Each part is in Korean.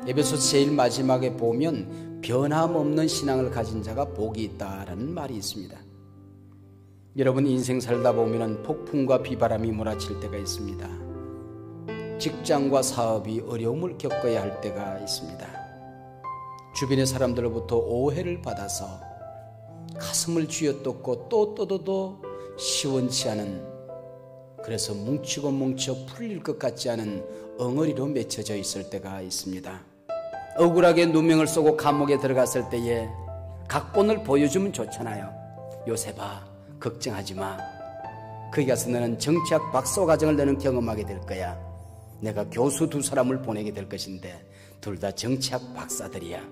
에베소서 제일 마지막에 보면 변함없는 신앙을 가진 자가 복이 있다라는 말이 있습니다. 여러분, 인생 살다 보면 폭풍과 비바람이 몰아칠 때가 있습니다. 직장과 사업이 어려움을 겪어야 할 때가 있습니다. 주변의 사람들로부터 오해를 받아서 가슴을 쥐어뜯고 또 뜯어도 시원치 않은, 그래서 뭉치고 뭉쳐 풀릴 것 같지 않은 엉어리로 맺혀져 있을 때가 있습니다. 억울하게 누명을 쏘고 감옥에 들어갔을 때에 각본을 보여주면 좋잖아요. 요셉아, 걱정하지 마. 거기 가서 너는 정치학 박사 과정을 너는 경험하게 될 거야. 내가 교수 2사람을 보내게 될 것인데 둘 다 정치학 박사들이야.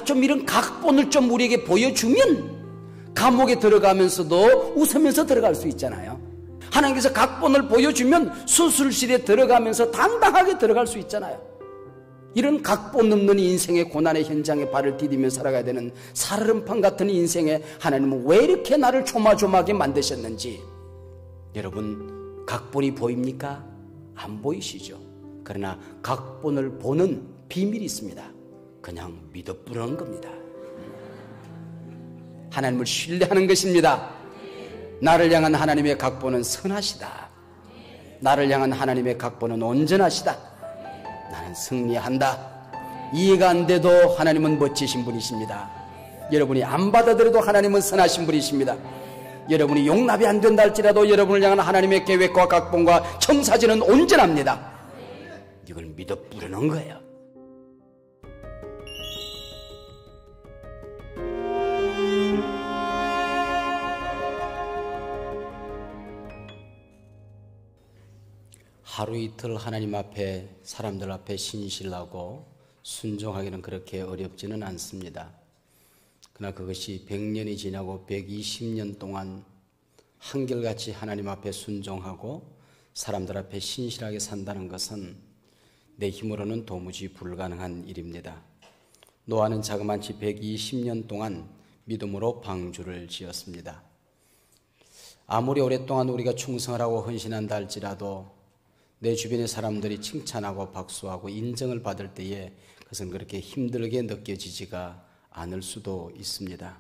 좀 이런 각본을 좀 우리에게 보여주면 감옥에 들어가면서도 웃으면서 들어갈 수 있잖아요. 하나님께서 각본을 보여주면 수술실에 들어가면서 당당하게 들어갈 수 있잖아요. 이런 각본 없는 인생의 고난의 현장에 발을 디디며 살아가야 되는 살얼음판 같은 인생에 하나님은 왜 이렇게 나를 조마조마하게 만드셨는지, 여러분, 각본이 보입니까? 안 보이시죠? 그러나 각본을 보는 비밀이 있습니다. 그냥 믿어 부르는 겁니다. 하나님을 신뢰하는 것입니다. 나를 향한 하나님의 각본은 선하시다. 나를 향한 하나님의 각본은 온전하시다. 나는 승리한다. 이해가 안 돼도 하나님은 멋지신 분이십니다. 여러분이 안 받아들여도 하나님은 선하신 분이십니다. 여러분이 용납이 안 된다 할지라도 여러분을 향한 하나님의 계획과 각본과 청사진은 온전합니다. 이걸 믿어 부르는 거예요. 하루 이틀 하나님 앞에, 사람들 앞에 신실하고 순종하기는 그렇게 어렵지는 않습니다. 그러나 그것이 100년이 지나고 120년 동안 한결같이 하나님 앞에 순종하고 사람들 앞에 신실하게 산다는 것은 내 힘으로는 도무지 불가능한 일입니다. 노아는 자그마치 120년 동안 믿음으로 방주를 지었습니다. 아무리 오랫동안 우리가 충성을 하고 헌신한다 할지라도 내 주변의 사람들이 칭찬하고 박수하고 인정을 받을 때에 그것은 그렇게 힘들게 느껴지지가 않을 수도 있습니다.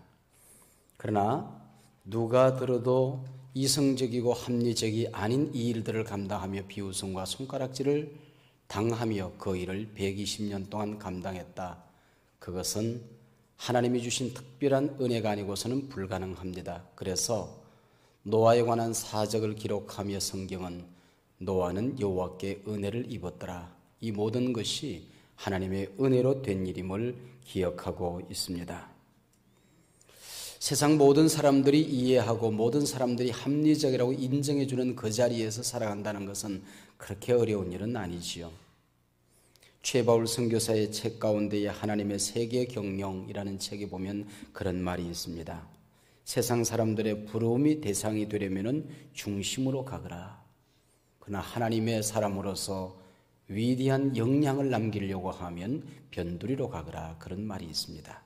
그러나 누가 들어도 이성적이고 합리적이 아닌 이 일들을 감당하며 비웃음과 손가락질을 당하며 그 일을 120년 동안 감당했다. 그것은 하나님이 주신 특별한 은혜가 아니고서는 불가능합니다. 그래서 노아에 관한 사적을 기록하며 성경은 노아는 여호와께 은혜를 입었더라. 이 모든 것이 하나님의 은혜로 된 일임을 기억하고 있습니다. 세상 모든 사람들이 이해하고 모든 사람들이 합리적이라고 인정해주는 그 자리에서 살아간다는 것은 그렇게 어려운 일은 아니지요. 최바울 선교사의 책 가운데에 하나님의 세계 경영이라는 책에 보면 그런 말이 있습니다. 세상 사람들의 부러움이 대상이 되려면 중심으로 가거라. 그러나 하나님의 사람으로서 위대한 영향을 남기려고 하면 변두리로 가거라. 그런 말이 있습니다.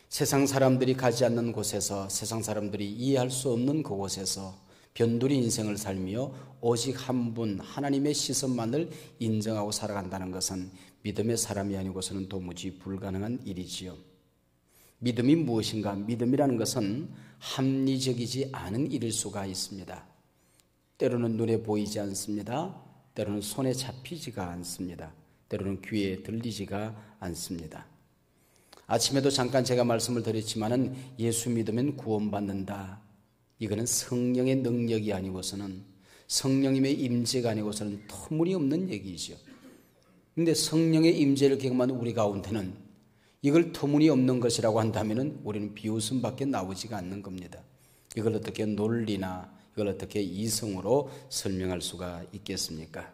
세상 사람들이 가지 않는 곳에서, 세상 사람들이 이해할 수 없는 그곳에서 변두리 인생을 살며 오직 한 분 하나님의 시선만을 인정하고 살아간다는 것은 믿음의 사람이 아니고서는 도무지 불가능한 일이지요. 믿음이 무엇인가? 믿음이라는 것은 합리적이지 않은 일일 수가 있습니다. 때로는 눈에 보이지 않습니다. 때로는 손에 잡히지가 않습니다. 때로는 귀에 들리지가 않습니다. 아침에도 잠깐 제가 말씀을 드렸지만은 예수 믿으면 구원받는다. 이거는 성령의 능력이 아니고서는, 성령님의 임재가 아니고서는 터무니없는 얘기죠. 그런데 성령의 임재를 경험한 우리 가운데는 이걸 터무니없는 것이라고 한다면은 우리는 비웃음밖에 나오지가 않는 겁니다. 이걸 어떻게 논리나 이걸 어떻게 이성으로 설명할 수가 있겠습니까?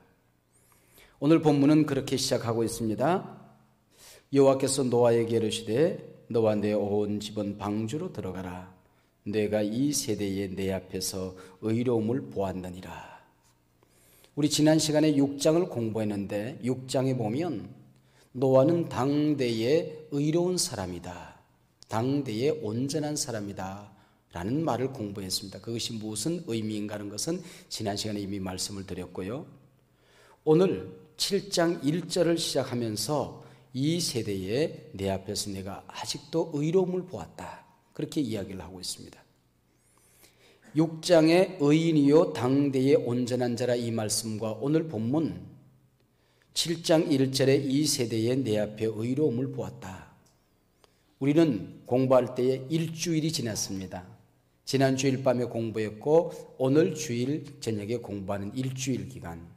오늘 본문은 그렇게 시작하고 있습니다. 여호와께서 노아에게 이르시되 너와 내 온 집은 방주로 들어가라. 내가 이 세대에 내 앞에서 의로움을 보았느니라. 우리 지난 시간에 6장을 공부했는데 6장에 보면 노아는 당대의 의로운 사람이다. 당대의 온전한 사람이다. 라는 말을 공부했습니다. 그것이 무슨 의미인가 하는 것은 지난 시간에 이미 말씀을 드렸고요. 오늘 7장 1절을 시작하면서 이 세대에 내 앞에서 내가 아직도 의로움을 보았다. 그렇게 이야기를 하고 있습니다. 6장의 의인이요 당대의 온전한 자라 이 말씀과 오늘 본문 7장 1절에 이 세대에 내 앞에 의로움을 보았다. 우리는 공부할 때에 일주일이 지났습니다. 지난 주일 밤에 공부했고 오늘 주일 저녁에 공부하는 일주일 기간.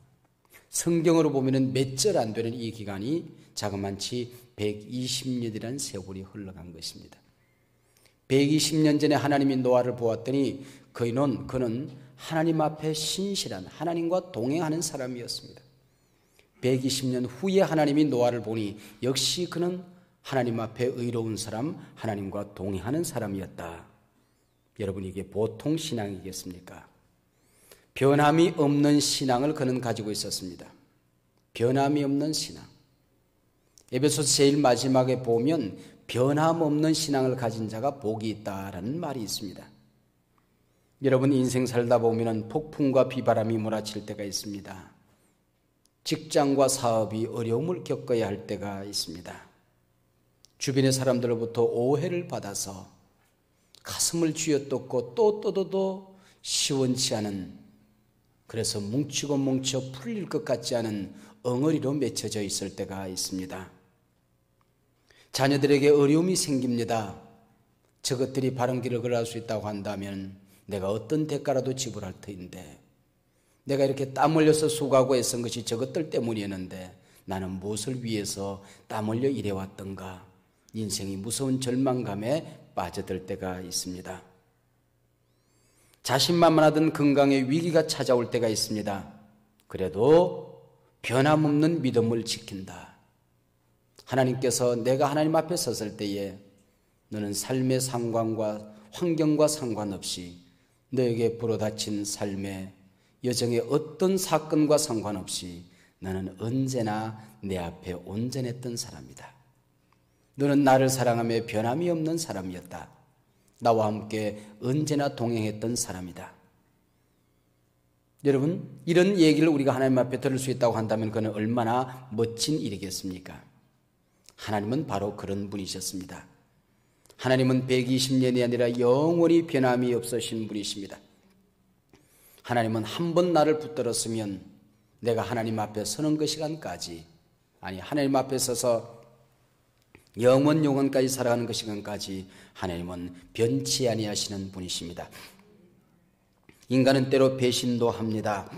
성경으로 보면 몇 절 안 되는 이 기간이 자그만치 120년이라는 세월이 흘러간 것입니다. 120년 전에 하나님이 노아를 보았더니 그는 하나님 앞에 신실한 하나님과 동행하는 사람이었습니다. 120년 후에 하나님이 노아를 보니 역시 그는 하나님 앞에 의로운 사람, 하나님과 동행하는 사람이었다. 여러분 이게 보통 신앙이겠습니까? 변함이 없는 신앙을 그는 가지고 있었습니다. 변함이 없는 신앙. 에베소서 제일 마지막에 보면 변함없는 신앙을 가진 자가 복이 있다라는 말이 있습니다. 여러분 인생 살다 보면 폭풍과 비바람이 몰아칠 때가 있습니다. 직장과 사업이 어려움을 겪어야 할 때가 있습니다. 주변의 사람들로부터 오해를 받아서 가슴을 쥐어뜯고 또 뜯어도 시원치 않은, 그래서 뭉치고 뭉쳐 풀릴 것 같지 않은 엉어리로 맺혀져 있을 때가 있습니다. 자녀들에게 어려움이 생깁니다. 저것들이 바른 길을 걸어갈 수 있다고 한다면 내가 어떤 대가라도 지불할 터인데, 내가 이렇게 땀 흘려서 수고하고 애쓴 것이 저것들 때문이었는데 나는 무엇을 위해서 땀 흘려 일해왔던가. 인생이 무서운 절망감에 빠져들 때가 있습니다. 자신만만하던 건강에 위기가 찾아올 때가 있습니다. 그래도 변함없는 믿음을 지킨다. 하나님께서 내가 하나님 앞에 섰을 때에 너는 삶의 상관과 환경과 상관없이 너에게 불어닥친 삶의 여정의 어떤 사건과 상관없이 너는 언제나 내 앞에 온전했던 사람이다. 너는 나를 사랑하며 변함이 없는 사람이었다. 나와 함께 언제나 동행했던 사람이다. 여러분, 이런 얘기를 우리가 하나님 앞에 들을 수 있다고 한다면 그는 얼마나 멋진 일이겠습니까? 하나님은 바로 그런 분이셨습니다. 하나님은 120년이 아니라 영원히 변함이 없으신 분이십니다. 하나님은 한 번 나를 붙들었으면 내가 하나님 앞에 서는 그 시간까지, 아니 하나님 앞에 서서 영원까지 살아가는 그 시간까지 하나님은 변치 아니하시는 분이십니다. 인간은 때로 배신도 합니다.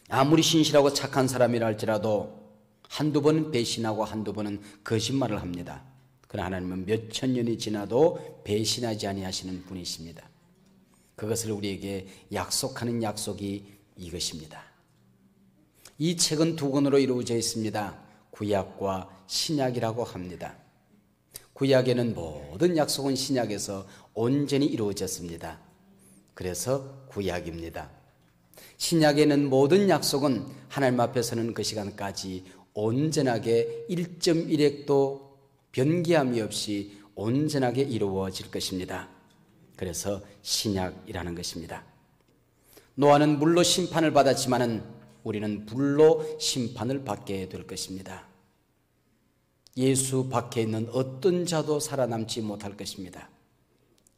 아무리 신실하고 착한 사람이라 할지라도 한두 번은 배신하고 한두 번은 거짓말을 합니다. 그러나 하나님은 몇천 년이 지나도 배신하지 아니하시는 분이십니다. 그것을 우리에게 약속하는 약속이 이것입니다. 이 책은 두 권으로 이루어져 있습니다. 구약과 신약이라고 합니다. 구약에는 모든 약속은 신약에서 온전히 이루어졌습니다. 그래서 구약입니다. 신약에는 모든 약속은 하나님 앞에 서는 그 시간까지 온전하게 1.1획도 변기함이 없이 온전하게 이루어질 것입니다. 그래서 신약이라는 것입니다. 노아는 물로 심판을 받았지만은 우리는 불로 심판을 받게 될 것입니다. 예수 밖에 있는 어떤 자도 살아남지 못할 것입니다.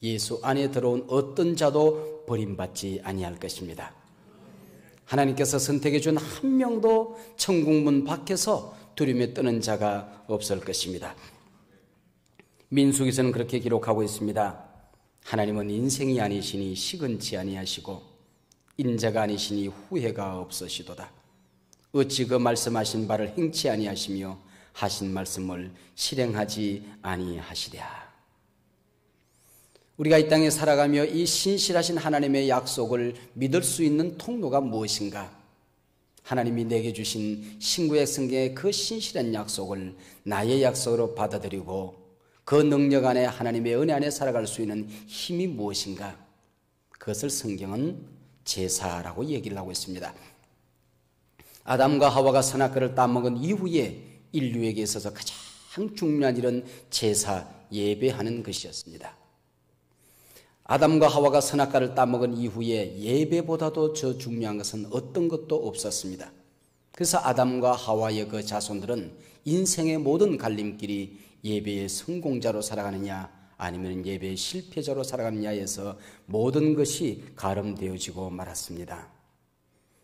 예수 안에 들어온 어떤 자도 버림받지 아니할 것입니다. 하나님께서 선택해 준 한 명도 천국문 밖에서 두려움에 떠는 자가 없을 것입니다. 민수기서는 그렇게 기록하고 있습니다. 하나님은 인생이 아니시니 시건치 아니하시고 인자가 아니시니 후회가 없으시도다. 어찌 그 말씀하신 바를 행치 아니하시며 하신 말씀을 실행하지 아니하시랴. 우리가 이 땅에 살아가며 이 신실하신 하나님의 약속을 믿을 수 있는 통로가 무엇인가? 하나님이 내게 주신 신구약 성경의 그 신실한 약속을 나의 약속으로 받아들이고 그 능력 안에 하나님의 은혜 안에 살아갈 수 있는 힘이 무엇인가? 그것을 성경은 제사라고 얘기를 하고 있습니다. 아담과 하와가 선악과를 따먹은 이후에 인류에게 있어서 가장 중요한 일은 제사, 예배하는 것이었습니다. 아담과 하와가 선악과를 따먹은 이후에 예배보다도 더 중요한 것은 어떤 것도 없었습니다. 그래서 아담과 하와의 그 자손들은 인생의 모든 갈림길이 예배의 성공자로 살아가느냐 아니면 예배의 실패자로 살아가느냐에서 모든 것이 가름되어지고 말았습니다.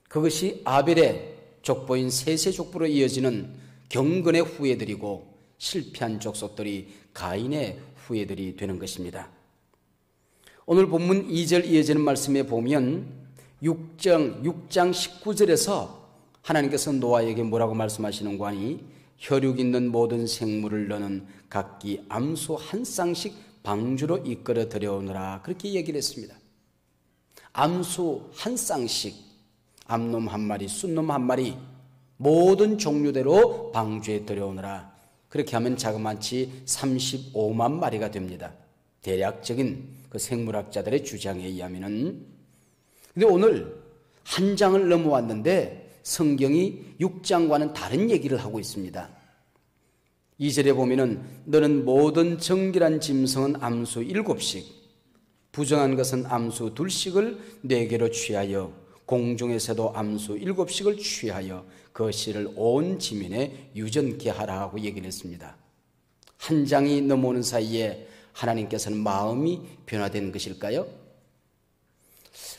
그것이 아벨의 족보인 셋의 족보로 이어지는 경건의 후예들이고 실패한 족속들이 가인의 후예들이 되는 것입니다. 오늘 본문 2절 이어지는 말씀에 보면 6장 19절에서 하나님께서 노아에게 뭐라고 말씀하시는가 하니 혈육 있는 모든 생물을 너는 각기 암소 한 쌍씩 방주로 이끌어 들여오느라 그렇게 얘기를 했습니다. 암소 한 쌍씩 암놈 한 마리 숫놈 한 마리 모든 종류대로 방주에 들여오느라 그렇게 하면 자그마치 35만 마리가 됩니다. 대략적인 그 생물학자들의 주장에 의하면은. 근데 오늘 한 장을 넘어왔는데 성경이 6장과는 다른 얘기를 하고 있습니다. 2절에 보면은 너는 모든 정결한 짐승은 암수 7씩 부정한 것은 암수 2씩을 네개로 취하여 공중에서도 암수 7씩을 취하여 그 씨를 온 지면에 유전케 하라 하고 얘기를 했습니다. 한 장이 넘어오는 사이에 하나님께서는 마음이 변화된 것일까요?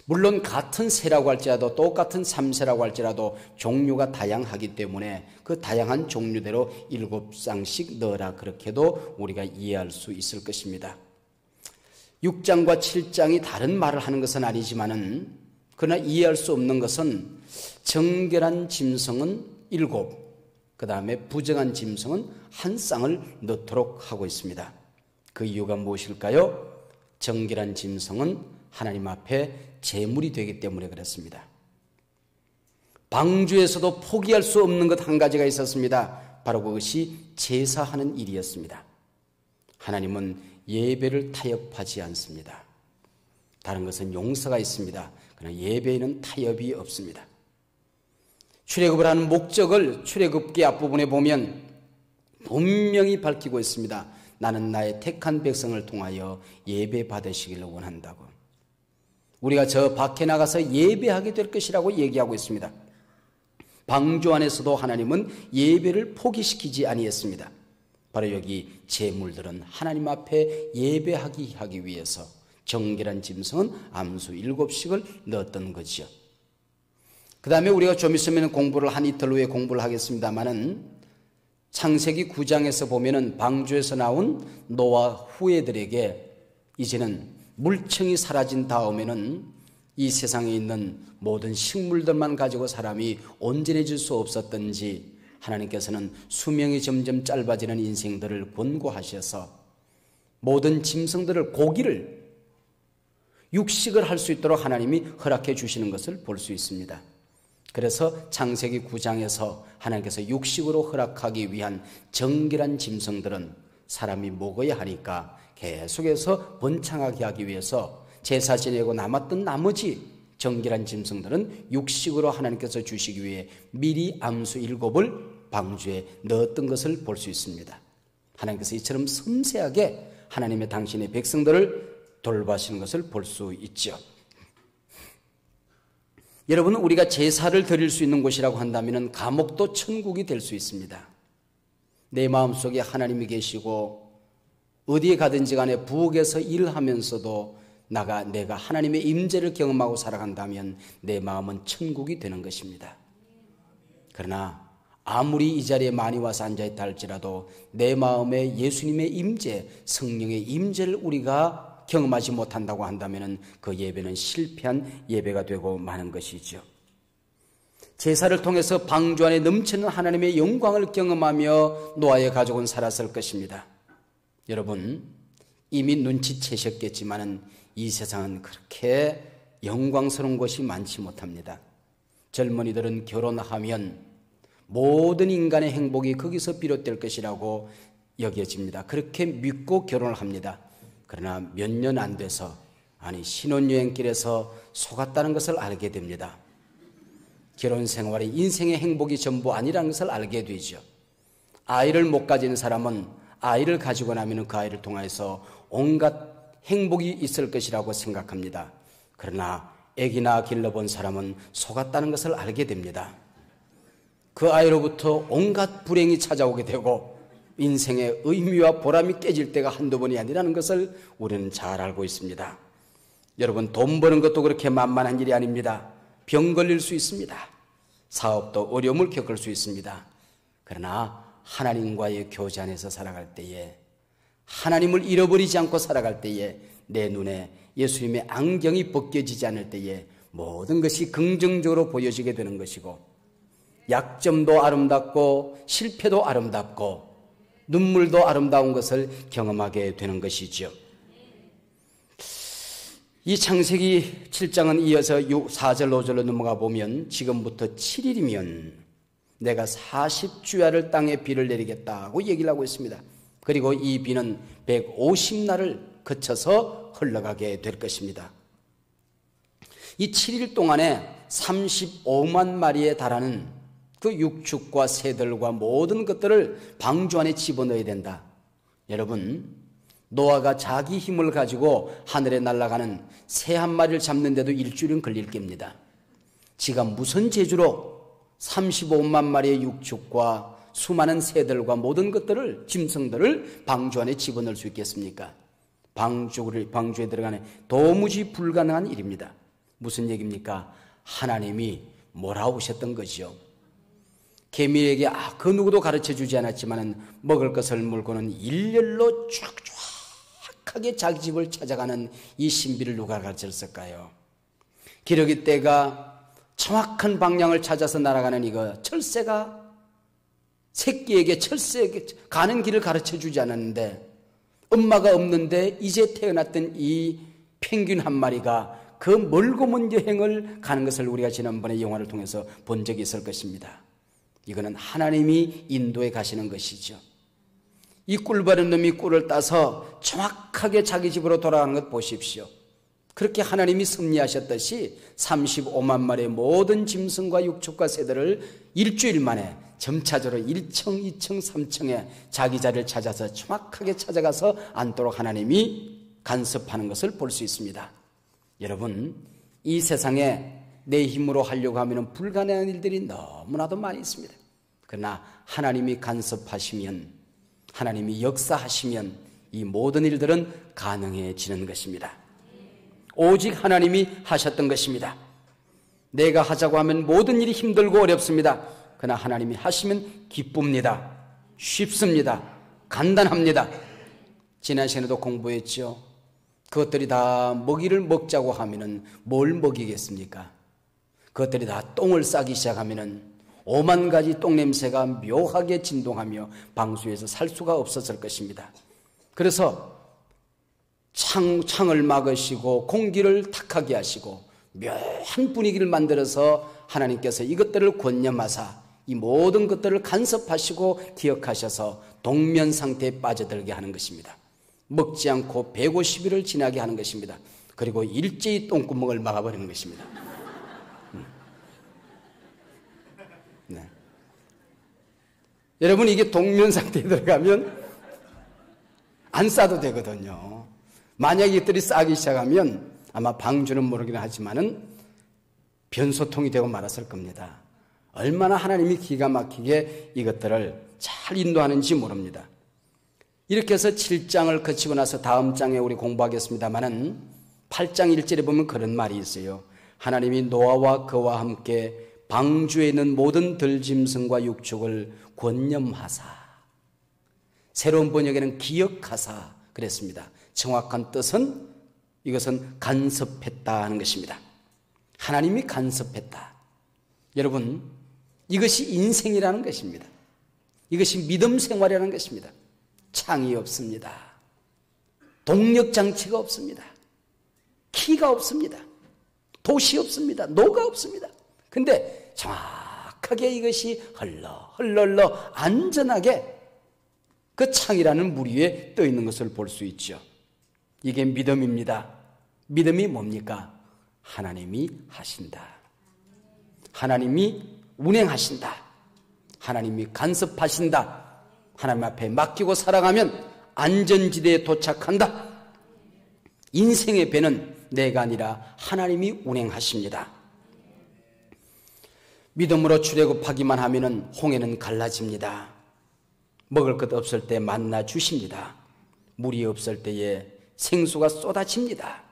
물론 같은 새라고 할지라도 똑같은 삼새라고 할지라도 종류가 다양하기 때문에 그 다양한 종류대로 7쌍씩 넣어라 그렇게도 우리가 이해할 수 있을 것입니다. 6장과 7장이 다른 말을 하는 것은 아니지만은 그러나 이해할 수 없는 것은 정결한 짐승은 7, 그 다음에 부정한 짐승은 한 쌍을 넣도록 하고 있습니다. 그 이유가 무엇일까요? 정결한 짐승은 하나님 앞에 제물이 되기 때문에 그렇습니다. 방주에서도 포기할 수 없는 것 한 가지가 있었습니다. 바로 그것이 제사하는 일이었습니다. 하나님은 예배를 타협하지 않습니다. 다른 것은 용서가 있습니다. 그러나 예배에는 타협이 없습니다. 출애굽을 하는 목적을 출애굽기 앞부분에 보면 분명히 밝히고 있습니다. 나는 나의 택한 백성을 통하여 예배 받으시기를 원한다고. 우리가 저 밖에 나가서 예배하게 될 것이라고 얘기하고 있습니다. 방주 안에서도 하나님은 예배를 포기시키지 아니했습니다. 바로 여기 제물들은 하나님 앞에 예배하기 하기 위해서 정결한 짐승은 암수 7씩을 넣었던 거지요. 그 다음에 우리가 좀 있으면 공부를 한 이틀 후에 공부를 하겠습니다마는 창세기 9장에서 보면은 방주에서 나온 노아 후예들에게 이제는 물청이 사라진 다음에는 이 세상에 있는 모든 식물들만 가지고 사람이 온전해질 수 없었던지 하나님께서는 수명이 점점 짧아지는 인생들을 권고하셔서 모든 짐승들을 고기를 육식을 할 수 있도록 하나님이 허락해 주시는 것을 볼 수 있습니다. 그래서 창세기 9장에서 하나님께서 육식으로 허락하기 위한 정결한 짐승들은 사람이 먹어야 하니까 계속해서 번창하게 하기 위해서 제사 지내고 남았던 나머지 정결한 짐승들은 육식으로 하나님께서 주시기 위해 미리 암수 7을 방주에 넣었던 것을 볼 수 있습니다. 하나님께서 이처럼 섬세하게 하나님의 당신의 백성들을 돌보시는 것을 볼 수 있죠. 여러분, 우리가 제사를 드릴 수 있는 곳이라고 한다면 감옥도 천국이 될 수 있습니다. 내 마음속에 하나님이 계시고 어디에 가든지 간에 부엌에서 일하면서도 내가 하나님의 임재를 경험하고 살아간다면 내 마음은 천국이 되는 것입니다. 그러나 아무리 이 자리에 많이 와서 앉아있다 할지라도 내 마음에 예수님의 임재, 성령의 임재를 우리가 경험하지 못한다고 한다면 그 예배는 실패한 예배가 되고 마는 것이죠. 제사를 통해서 방주 안에 넘치는 하나님의 영광을 경험하며 노아의 가족은 살았을 것입니다. 여러분, 이미 눈치채셨겠지만 이 세상은 그렇게 영광스러운 것이 많지 못합니다. 젊은이들은 결혼하면 모든 인간의 행복이 거기서 비롯될 것이라고 여겨집니다. 그렇게 믿고 결혼을 합니다. 그러나 몇 년 안 돼서 신혼여행길에서 속았다는 것을 알게 됩니다. 결혼 생활이 인생의 행복이 전부 아니라는 것을 알게 되죠. 아이를 못 가진 사람은 아이를 가지고 나면 그 아이를 통해서 온갖 행복이 있을 것이라고 생각합니다. 그러나 아기나 길러본 사람은 속았다는 것을 알게 됩니다. 그 아이로부터 온갖 불행이 찾아오게 되고 인생의 의미와 보람이 깨질 때가 한두 번이 아니라는 것을 우리는 잘 알고 있습니다. 여러분, 돈 버는 것도 그렇게 만만한 일이 아닙니다. 병 걸릴 수 있습니다. 사업도 어려움을 겪을 수 있습니다. 그러나 하나님과의 교제 안에서 살아갈 때에, 하나님을 잃어버리지 않고 살아갈 때에, 내 눈에 예수님의 안경이 벗겨지지 않을 때에 모든 것이 긍정적으로 보여지게 되는 것이고, 약점도 아름답고 실패도 아름답고 눈물도 아름다운 것을 경험하게 되는 것이죠. 이 창세기 7장은 이어서 4절 5절로 넘어가 보면 지금부터 7일이면 내가 40주야를 땅에 비를 내리겠다고 얘기를 하고 있습니다. 그리고 이 비는 150날을 거쳐서 흘러가게 될 것입니다. 이 7일 동안에 35만 마리에 달하는 그 육축과 새들과 모든 것들을 방주 안에 집어넣어야 된다. 여러분, 노아가 자기 힘을 가지고 하늘에 날아가는 새 한 마리를 잡는데도 일주일은 걸릴 겁니다. 지가 무슨 재주로 35만 마리의 육축과 수많은 새들과 모든 것들을, 짐승들을 방주 안에 집어넣을 수 있겠습니까? 방주에 들어가는 도무지 불가능한 일입니다. 무슨 얘기입니까? 하나님이 몰아오셨던 거죠. 개미에게 그 누구도 가르쳐주지 않았지만 먹을 것을 물고는 일렬로 쫙쫙하게 자기 집을 찾아가는 이 신비를 누가 가르쳤을까요? 기러기 떼가 정확한 방향을 찾아서 날아가는 이거, 철새가 새끼에게 철새에게 가는 길을 가르쳐주지 않았는데, 엄마가 없는데 이제 태어났던 이 펭귄 한 마리가 그 멀고 먼 여행을 가는 것을 우리가 지난번에 영화를 통해서 본 적이 있을 것입니다. 이거는 하나님이 인도해 가시는 것이죠. 이 꿀바른 놈이 꿀을 따서 정확하게 자기 집으로 돌아가는 것 보십시오. 그렇게 하나님이 섭리하셨듯이 35만 마리의 모든 짐승과 육축과 새들을 일주일 만에 점차적으로 1층, 2층, 3층에 자기 자리를 찾아서 정확하게 찾아가서 앉도록 하나님이 간섭하는 것을 볼 수 있습니다. 여러분, 이 세상에 내 힘으로 하려고 하면 불가능한 일들이 너무나도 많이 있습니다. 그러나 하나님이 간섭하시면, 하나님이 역사하시면 이 모든 일들은 가능해지는 것입니다. 오직 하나님이 하셨던 것입니다. 내가 하자고 하면 모든 일이 힘들고 어렵습니다. 그러나 하나님이 하시면 기쁩니다. 쉽습니다. 간단합니다. 지난 시간에도 공부했죠. 그것들이 다 먹이를 먹자고 하면은 뭘 먹이겠습니까? 그것들이 다 똥을 싸기 시작하면은 5만 가지 똥 냄새가 묘하게 진동하며 방수에서 살 수가 없었을 것입니다. 그래서 창을 막으시고 공기를 탁하게 하시고 묘한 분위기를 만들어서 하나님께서 이것들을 권념하사 이 모든 것들을 간섭하시고 기억하셔서 동면 상태에 빠져들게 하는 것입니다. 먹지 않고 150일을 지나게 하는 것입니다. 그리고 일제히 똥구멍을 막아버리는 것입니다. 네. 여러분, 이게 동면 상태에 들어가면 안 싸도 되거든요. 만약 이것들이 싸기 시작하면 아마 방주는 모르긴 하지만은 변소통이 되고 말았을 겁니다. 얼마나 하나님이 기가 막히게 이것들을 잘 인도하는지 모릅니다. 이렇게 해서 7장을 거치고 나서 다음 장에 우리 공부하겠습니다만은 8장 1절에 보면 그런 말이 있어요. 하나님이 노아와 그와 함께 방주에 있는 모든 들짐승과 육축을 권념하사, 새로운 번역에는 기억하사 그랬습니다. 정확한 뜻은 이것은 간섭했다 하는 것입니다. 하나님이 간섭했다. 여러분, 이것이 인생이라는 것입니다. 이것이 믿음 생활이라는 것입니다. 창이 없습니다. 동력장치가 없습니다. 키가 없습니다. 도시 없습니다. 노가 없습니다. 근데 정확하게 이것이 흘러 안전하게 그 창이라는 물 위에 떠 있는 것을 볼 수 있죠. 이게 믿음입니다. 믿음이 뭡니까? 하나님이 하신다. 하나님이 운행하신다. 하나님이 간섭하신다. 하나님 앞에 맡기고 살아가면 안전지대에 도착한다. 인생의 배는 내가 아니라 하나님이 운행하십니다. 믿음으로 출애굽하기만 하면은 홍해는 갈라집니다. 먹을 것 없을 때 만나 주십니다. 물이 없을 때에 생수가 쏟아집니다.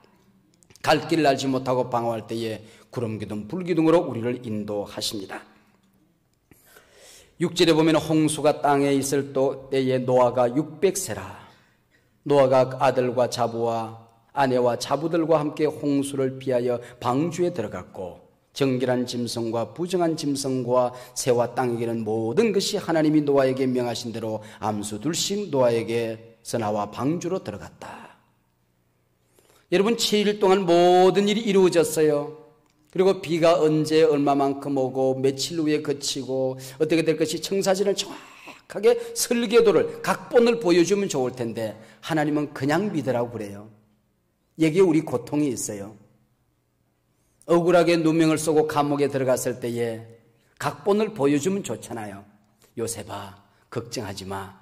갈 길을 알지 못하고 방황할 때에 구름기둥 불기둥으로 우리를 인도하십니다. 6절에 보면 홍수가 땅에 있을 때에 노아가 600세라. 노아가 아들과 자부와 아내와 자부들과 함께 홍수를 피하여 방주에 들어갔고 정결한 짐승과 부정한 짐승과 새와 땅에 기는 모든 것이 하나님이 노아에게 명하신 대로 암수 둘씩 노아에게서 나와 방주로 들어갔다. 여러분 7일 동안 모든 일이 이루어졌어요. 그리고 비가 언제 얼마만큼 오고 며칠 후에 그치고 어떻게 될 것이 청사진을 정확하게 설계도를 각본을 보여주면 좋을 텐데 하나님은 그냥 믿으라고 그래요. 여기에 우리 고통이 있어요. 억울하게 누명을 쏘고 감옥에 들어갔을 때에 각본을 보여주면 좋잖아요. 요셉아 걱정하지 마.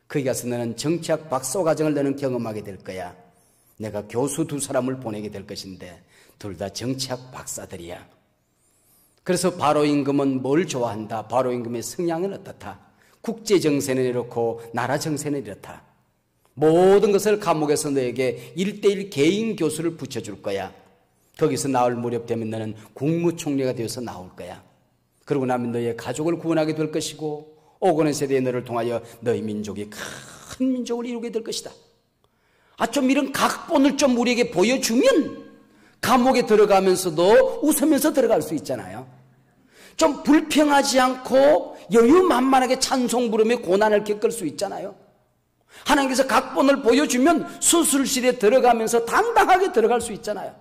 거기 가서 너는 정치학 박사 과정을 너는 경험하게 될 거야. 내가 교수 2사람을 보내게 될 것인데 둘 다 정치학 박사들이야. 그래서 바로 임금은 뭘 좋아한다? 바로 임금의 성향은 어떻다? 국제 정세는 이렇고 나라 정세는 이렇다. 모든 것을 감옥에서 너에게 1:1 개인 교수를 붙여줄 거야. 거기서 나올 무렵 되면 너는 국무총리가 되어서 나올 거야. 그러고 나면 너의 가족을 구원하게 될 것이고 오고는 세대의 너를 통하여 너희 민족이 큰 민족을 이루게 될 것이다. 좀 이런 각본을 좀 우리에게 보여주면 감옥에 들어가면서도 웃으면서 들어갈 수 있잖아요. 좀 불평하지 않고 여유만만하게 찬송 부르며 고난을 겪을 수 있잖아요. 하나님께서 각본을 보여주면 수술실에 들어가면서 당당하게 들어갈 수 있잖아요.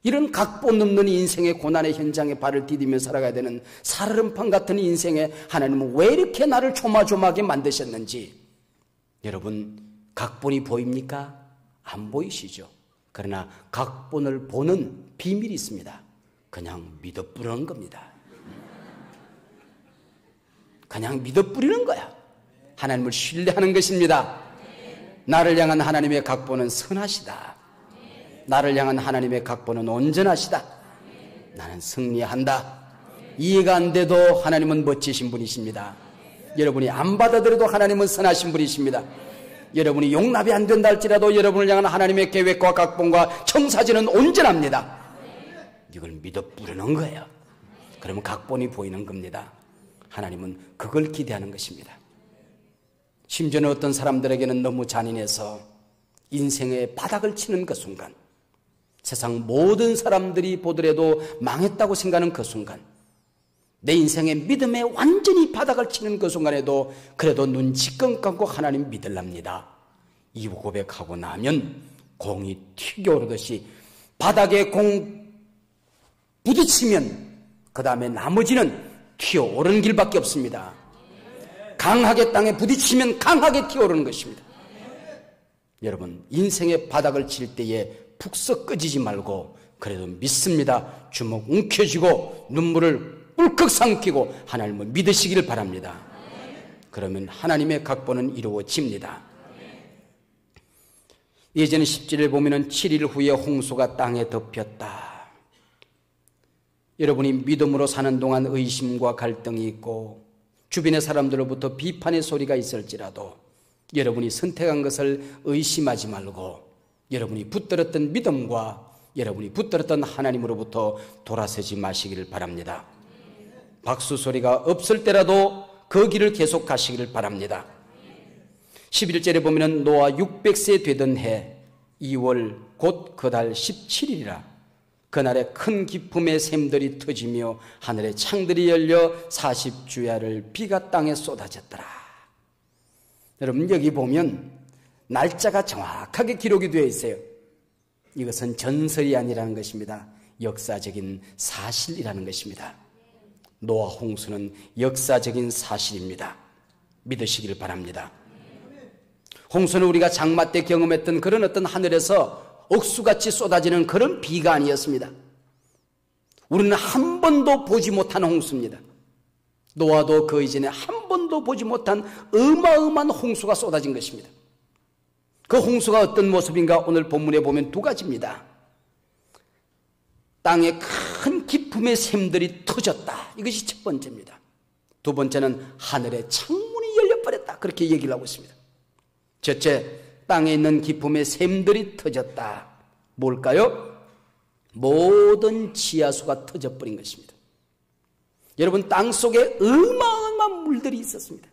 이런 각본 없는 인생의 고난의 현장에 발을 디디며 살아가야 되는 살얼음판 같은 인생에 하나님은 왜 이렇게 나를 조마조마하게 만드셨는지 여러분 각본이 보입니까? 안 보이시죠? 그러나 각본을 보는 비밀이 있습니다. 그냥 믿어 뿌리는 겁니다. 그냥 믿어 뿌리는 거야. 하나님을 신뢰하는 것입니다. 나를 향한 하나님의 각본은 선하시다. 나를 향한 하나님의 각본은 온전하시다. 나는 승리한다. 이해가 안 돼도 하나님은 멋지신 분이십니다. 여러분이 안 받아들여도 하나님은 선하신 분이십니다. 여러분이 용납이 안 된다 할지라도 여러분을 향한 하나님의 계획과 각본과 청사진은 온전합니다. 이걸 믿어 뿌리는 거예요. 그러면 각본이 보이는 겁니다. 하나님은 그걸 기대하는 것입니다. 심지어는 어떤 사람들에게는 너무 잔인해서 인생의 바닥을 치는 그 순간, 세상 모든 사람들이 보더라도 망했다고 생각하는 그 순간, 내 인생의 믿음에 완전히 바닥을 치는 그 순간에도 그래도 눈 지끈 감고 하나님 믿으랍니다. 이 고백하고 나면 공이 튀겨오르듯이 바닥에 공 부딪히면 그 다음에 나머지는 튀어오르는 길밖에 없습니다. 강하게 땅에 부딪히면 강하게 튀어오르는 것입니다. 여러분 인생의 바닥을 칠 때에 푹 꺼지지 말고 그래도 믿습니다. 주먹 움켜쥐고 눈물을 꿀꺽 삼키고 하나님을 믿으시기를 바랍니다. 그러면 하나님의 각본은 이루어집니다. 예전 10절에 보면 7일 후에 홍수가 땅에 덮였다. 여러분이 믿음으로 사는 동안 의심과 갈등이 있고 주변의 사람들로부터 비판의 소리가 있을지라도 여러분이 선택한 것을 의심하지 말고 여러분이 붙들었던 믿음과 여러분이 붙들었던 하나님으로부터 돌아서지 마시기를 바랍니다. 박수 소리가 없을 때라도 그 길을 계속 가시기를 바랍니다. 11절에 보면 노아 600세 되던 해 2월 곧 그 달 17일이라 그날에 큰 기쁨의 샘들이 터지며 하늘의 창들이 열려 40주야를 비가 땅에 쏟아졌더라. 여러분 여기 보면 날짜가 정확하게 기록이 되어 있어요. 이것은 전설이 아니라는 것입니다. 역사적인 사실이라는 것입니다. 노아 홍수는 역사적인 사실입니다. 믿으시기를 바랍니다. 홍수는 우리가 장마 때 경험했던 그런 어떤 하늘에서 억수같이 쏟아지는 그런 비가 아니었습니다. 우리는 한 번도 보지 못한 홍수입니다. 노아도 그 이전에 한 번도 보지 못한 어마어마한 홍수가 쏟아진 것입니다. 그 홍수가 어떤 모습인가 오늘 본문에 보면 두 가지입니다. 땅에 큰 기품의 샘들이 터졌다. 이것이 첫 번째입니다. 두 번째는 하늘의 창문이 열려버렸다. 그렇게 얘기를 하고 있습니다. 첫째, 땅에 있는 기품의 샘들이 터졌다. 뭘까요? 모든 지하수가 터져버린 것입니다. 여러분, 땅 속에 어마어마한 물들이 있었습니다.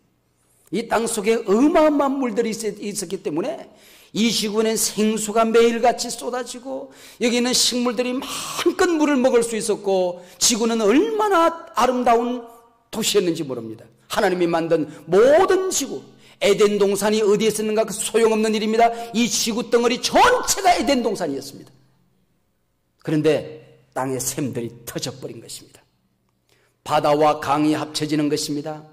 이 땅 속에 어마어마한 물들이 있었기 때문에 이 지구는 생수가 매일같이 쏟아지고 여기 있는 식물들이 마음껏 물을 먹을 수 있었고 지구는 얼마나 아름다운 도시였는지 모릅니다. 하나님이 만든 모든 지구, 에덴 동산이 어디에 있었는가? 그 소용없는 일입니다. 이 지구 덩어리 전체가 에덴 동산이었습니다. 그런데 땅의 샘들이 터져버린 것입니다. 바다와 강이 합쳐지는 것입니다.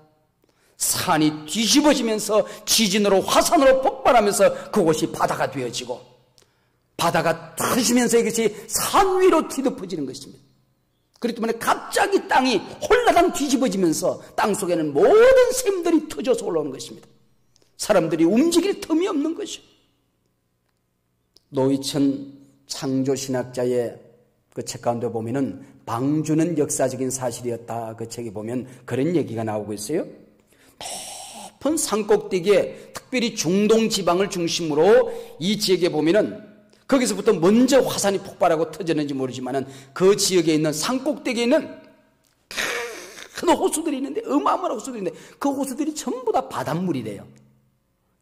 산이 뒤집어지면서 지진으로 화산으로 폭발하면서 그곳이 바다가 되어지고 바다가 터지면서 이것이 산 위로 뒤덮어지는 것입니다. 그렇기 때문에 갑자기 땅이 홀라당 뒤집어지면서 땅 속에는 모든 샘들이 터져서 올라오는 것입니다. 사람들이 움직일 틈이 없는 것이죠. 노이천 창조신학자의 그 책 가운데 보면은 방주는 역사적인 사실이었다. 그 책에 보면 그런 얘기가 나오고 있어요. 높은 산꼭대기에 특별히 중동 지방을 중심으로 이 지역에 보면은 거기서부터 먼저 화산이 폭발하고 터졌는지 모르지만은 그 지역에 있는 산꼭대기에 있는 큰 호수들이 있는데 어마어마한 호수들이 있는데 그 호수들이 전부 다 바닷물이래요.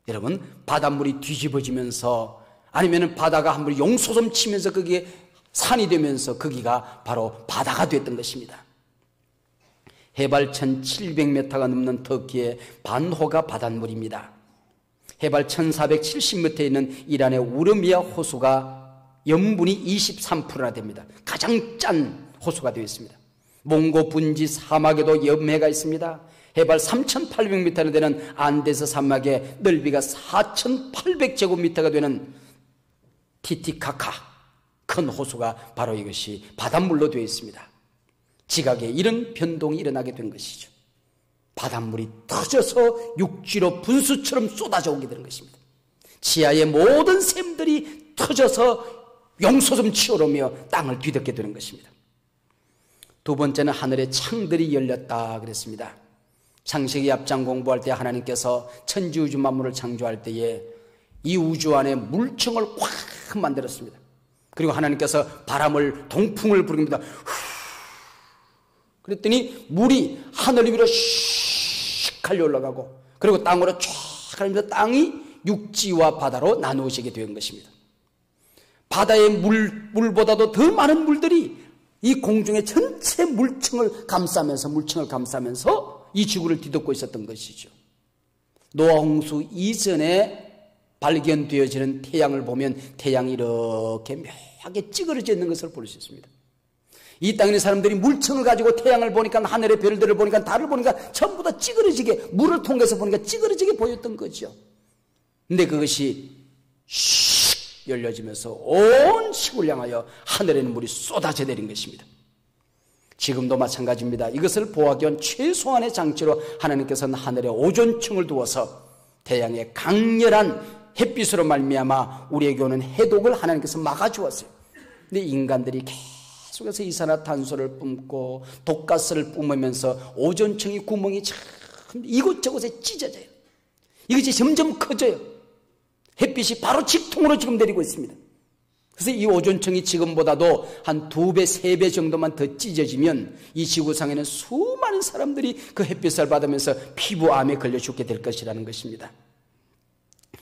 여러분, 바닷물이 뒤집어지면서 아니면은 바다가 한 번 용솟음 치면서 거기에 산이 되면서 거기가 바로 바다가 됐던 것입니다. 해발 1700m가 넘는 터키의 반호가 바닷물입니다. 해발 1470m에 있는 이란의 우르미아 호수가 염분이 23%나 됩니다. 가장 짠 호수가 되어 있습니다. 몽고 분지 사막에도 염해가 있습니다. 해발 3800m나 되는 안데스 사막의 넓이가 4800제곱미터가 되는 티티카카 큰 호수가 바로 이것이 바닷물로 되어 있습니다. 지각에 이런 변동이 일어나게 된 것이죠. 바닷물이 터져서 육지로 분수처럼 쏟아져 오게 되는 것입니다. 지하의 모든 샘들이 터져서 용솟음 치오르며 땅을 뒤덮게 되는 것입니다. 두 번째는 하늘의 창들이 열렸다 그랬습니다. 창세기 앞장 공부할 때 하나님께서 천지우주 만물을 창조할 때에 이 우주 안에 물청을 꽉 만들었습니다. 그리고 하나님께서 바람을 동풍을 부릅니다. 그랬더니 물이 하늘 위로 슉 갈려 올라가고 그리고 땅으로 쫙 가면서 땅이 육지와 바다로 나누어지게 된 것입니다. 바다의 물보다도 더 많은 물들이 이 공중의 전체 물층을 감싸면서 이 지구를 뒤덮고 있었던 것이죠. 노아 홍수 이전에 발견되어지는 태양을 보면 태양이 이렇게 묘하게 찌그러져 있는 것을 볼 수 있습니다. 이 땅에 사람들이 물청을 가지고 태양을 보니까 하늘의 별들을 보니까 달을 보니까 전부 다 찌그러지게 물을 통해서 보니까 찌그러지게 보였던 거죠. 근데 그것이 슉 열려지면서 온 지구를 향하여 하늘에는 물이 쏟아져 내린 것입니다. 지금도 마찬가지입니다. 이것을 보호하기 위한 최소한의 장치로 하나님께서는 하늘에 오존층을 두어서 태양의 강렬한 햇빛으로 말미암아 우리에게 오는 해독을 하나님께서 막아주었어요. 근데 인간들이 계속해서 이산화탄소를 뿜고 독가스를 뿜으면서 오존층의 구멍이 참 이곳저곳에 찢어져요. 이것이 점점 커져요. 햇빛이 바로 직통으로 지금 내리고 있습니다. 그래서 이 오존층이 지금보다도 한 2배, 3배 정도만 더 찢어지면 이 지구상에는 수많은 사람들이 그 햇빛을 받으면서 피부암에 걸려 죽게 될 것이라는 것입니다.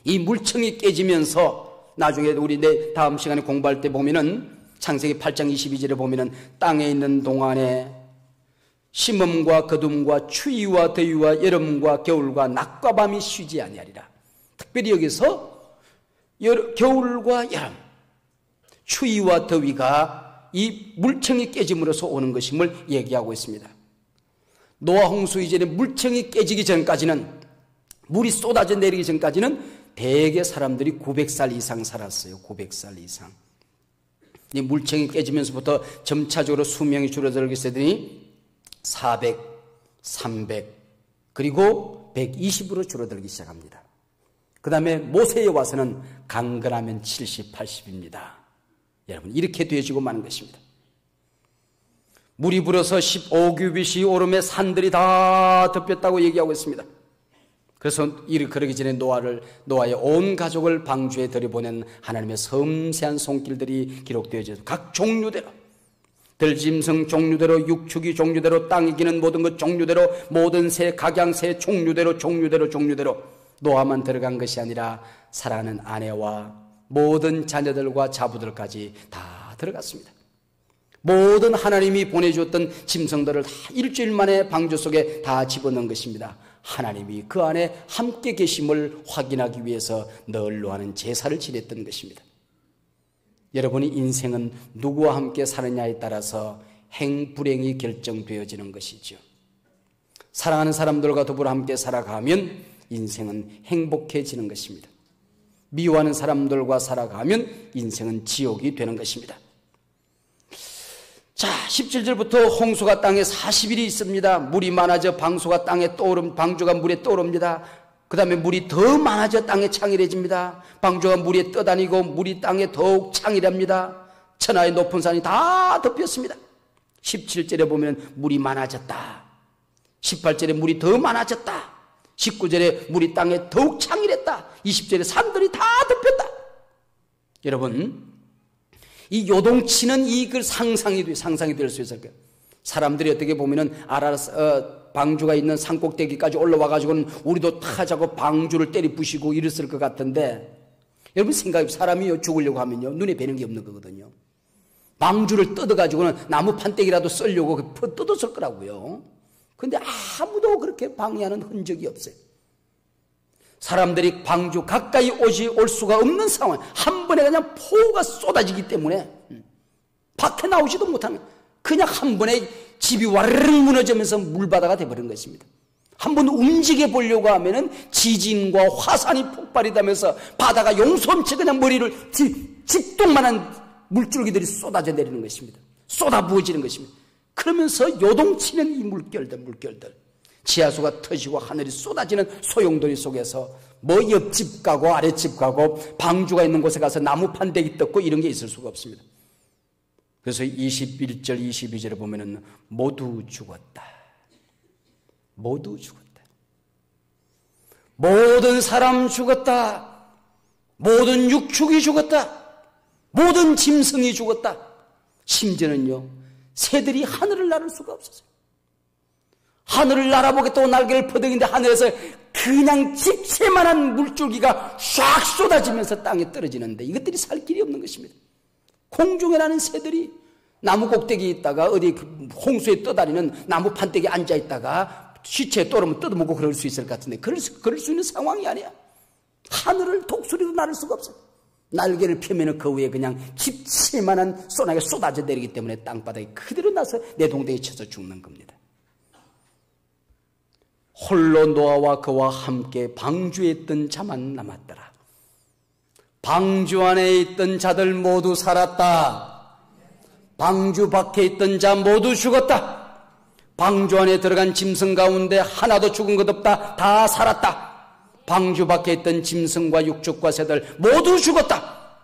이 물층이 깨지면서 나중에 우리 다음 시간에 공부할 때 보면은 창세기 8장 22절에 보면은 땅에 있는 동안에 심음과 거둠과 추위와 더위와 여름과 겨울과 낮과 밤이 쉬지 아니하리라. 특별히 여기서 겨울과 여름, 추위와 더위가 이 물층이 깨짐으로써 오는 것임을 얘기하고 있습니다. 노아 홍수 이전에 물층이 깨지기 전까지는 물이 쏟아져 내리기 전까지는 대개 사람들이 900살 이상 살았어요. 900살 이상. 이 물층이 깨지면서부터 점차적으로 수명이 줄어들기 시작하더니 400, 300 그리고 120으로 줄어들기 시작합니다. 그 다음에 모세에 와서는 강건하면 70, 80입니다. 여러분 이렇게 되어지고 마는 것입니다. 물이 불어서 15규빗이 오름에 산들이 다 덮였다고 얘기하고 있습니다. 그래서 그러기 전에 노아의 온 가족을 방주에 들여보낸 하나님의 섬세한 손길들이 기록되어져 각 종류대로, 들짐승 종류대로, 육축이 종류대로, 땅에 기는 모든 것 종류대로, 모든 새, 각양새 종류대로 노아만 들어간 것이 아니라 사랑하는 아내와 모든 자녀들과 자부들까지 다 들어갔습니다. 모든 하나님이 보내주었던 짐승들을 다 일주일 만에 방주 속에 다 집어넣은 것입니다. 하나님이 그 안에 함께 계심을 확인하기 위해서 늘 노아는 제사를 지냈던 것입니다. 여러분의 인생은 누구와 함께 사느냐에 따라서 행불행이 결정되어지는 것이죠. 사랑하는 사람들과 더불어 함께 살아가면 인생은 행복해지는 것입니다. 미워하는 사람들과 살아가면 인생은 지옥이 되는 것입니다. 자, 17절부터 홍수가 땅에 40일이 있습니다. 물이 많아져 방수가 땅에 방주가 물에 떠오릅니다. 그 다음에 물이 더 많아져 땅에 창일해집니다. 방주가 물에 떠다니고 물이 땅에 더욱 창일합니다. 천하의 높은 산이 다 덮였습니다. 17절에 보면 물이 많아졌다. 18절에 물이 더 많아졌다. 19절에 물이 땅에 더욱 창일했다. 20절에 산들이 다 덮였다. 여러분, 이 요동치는 그 상상이 될 수 있을 거예요. 사람들이 어떻게 보면은 방주가 있는 산 꼭대기까지 올라와가지고는 우리도 타자고 방주를 때리 부시고 이랬을 것 같은데, 여러분 생각해, 사람이 죽으려고 하면요 눈에 뵈는 게 없는 거거든요. 방주를 뜯어가지고는 나무 판때기라도 썰려고 뜯었을 거라고요. 근데 아무도 그렇게 방해하는 흔적이 없어요. 사람들이 방주 가까이 올 수가 없는 상황, 한 번에 그냥 폭우가 쏟아지기 때문에 밖에 나오지도 못하는, 그냥 한 번에 집이 와르르 무너지면서 물바다가 돼버린 것입니다. 한번 움직여 보려고 하면은 지진과 화산이 폭발이 되면서 바다가 용솜치 그냥 머리를 집동만한 물줄기들이 쏟아져 내리는 것입니다. 쏟아 부어지는 것입니다. 그러면서 요동치는 이 물결들, 지하수가 터지고 하늘이 쏟아지는 소용돌이 속에서 뭐 옆집 가고 아랫집 가고 방주가 있는 곳에 가서 나무 판대기 뜯고 이런 게 있을 수가 없습니다. 그래서 21절 22절에 보면은 모두 죽었다. 모두 죽었다. 모든 사람 죽었다. 모든 육축이 죽었다. 모든 짐승이 죽었다. 심지어는요, 새들이 하늘을 나를 수가 없었어요. 하늘을 날아보겠다고 날개를 퍼덕이는데 하늘에서 그냥 집채만한 물줄기가 쫙 쏟아지면서 땅에 떨어지는데 이것들이 살 길이 없는 것입니다. 공중에 나는 새들이 나무 꼭대기에 있다가 어디 홍수에 떠다니는 나무 판대기에 앉아있다가 시체에 떠오르면 뜯어먹고 그럴 수 있을 것 같은데 그럴 수 있는 상황이 아니야. 하늘을 독수리도 나를 수가 없어. 날개를 펴면 그 위에 그냥 집채만한 소나기가 쏟아져 내리기 때문에 땅바닥에 그대로 나서 내 동댕이에 쳐서 죽는 겁니다. 홀로 노아와 그와 함께 방주에 있던 자만 남았더라. 방주 안에 있던 자들 모두 살았다. 방주 밖에 있던 자 모두 죽었다. 방주 안에 들어간 짐승 가운데 하나도 죽은 것 없다. 다 살았다. 방주 밖에 있던 짐승과 육축과 새들 모두 죽었다.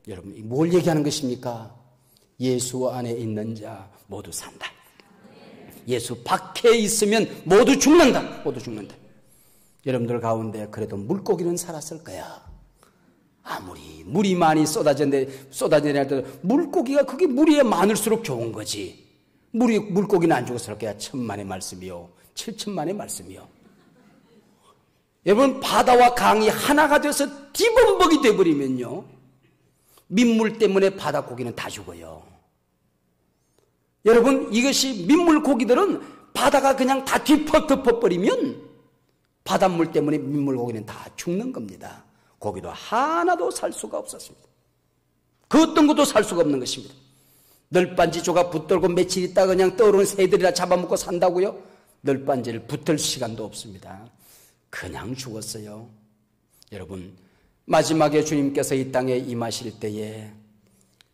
여러분, 뭘 얘기하는 것입니까? 예수 안에 있는 자 모두 산다. 예수 밖에 있으면 모두 죽는다. 모두 죽는다. 여러분들 가운데 그래도 물고기는 살았을 거야. 아무리 물이 많이 쏟아지는 때 물고기가 그게 물이 많을수록 좋은 거지. 물고기는 안 죽었을 거야. 1000만의 말씀이요, 7000만의 말씀이요. 여러분, 바다와 강이 하나가 돼서 뒤범벅이 돼버리면요, 민물 때문에 바다 고기는 다 죽어요. 여러분, 이것이 민물 고기들은 바다가 그냥 다 덮어버리면 바닷물 때문에 민물 고기는 다 죽는 겁니다. 고기도 하나도 살 수가 없었습니다. 그 어떤 것도 살 수가 없는 것입니다. 널빤지 조각 붙들고 며칠 있다가 그냥 떠오르는 새들이나 잡아먹고 산다고요? 널빤지를 붙을 시간도 없습니다. 그냥 죽었어요. 여러분, 마지막에 주님께서 이 땅에 임하실 때에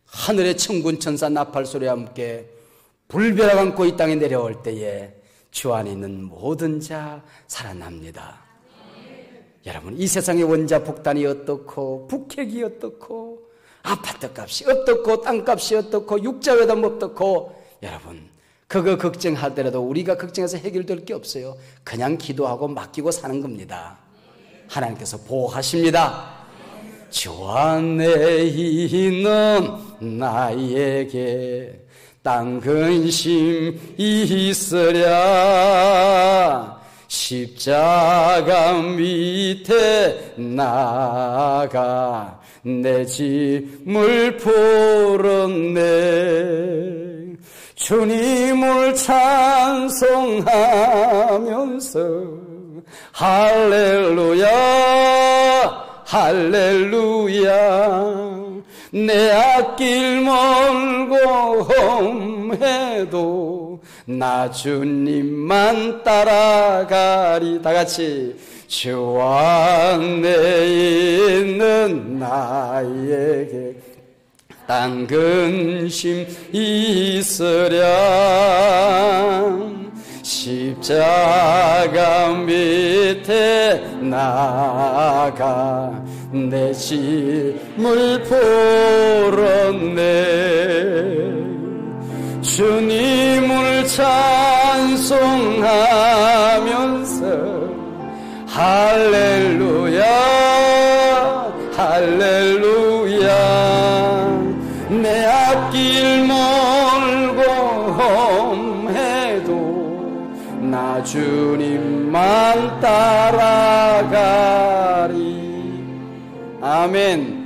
하늘의 천군 천사 나팔 소리와 함께 불벼락 안고 이 땅에 내려올 때에 주 안에 있는 모든 자 살아납니다. 여러분, 이 세상의 원자 폭탄이 어떻고 북핵이 어떻고 아파트 값이 어떻고 땅값이 어떻고 육자회담 어떻고 여러분, 그거 걱정하더라도 우리가 걱정해서 해결될 게 없어요. 그냥 기도하고 맡기고 사는 겁니다. 하나님께서 보호하십니다. 주와 내 이는 나에게 땅 근심 있으랴. 십자가 밑에 나가 내 짐을 풀었네. 주님을 찬송하면서 할렐루야 할렐루야. 내 앞길 멀고 험해도 나 주님만 따라가리. 다같이 주와 내 있는 나에게 땅 근심 있으랴. 십자가 밑에 나가 내 짐을 풀었네. 주님을 찬송하면서 할렐루야 할렐루야. 내 앞길 멀고 험해도 나 주님만 따라가리. 아멘.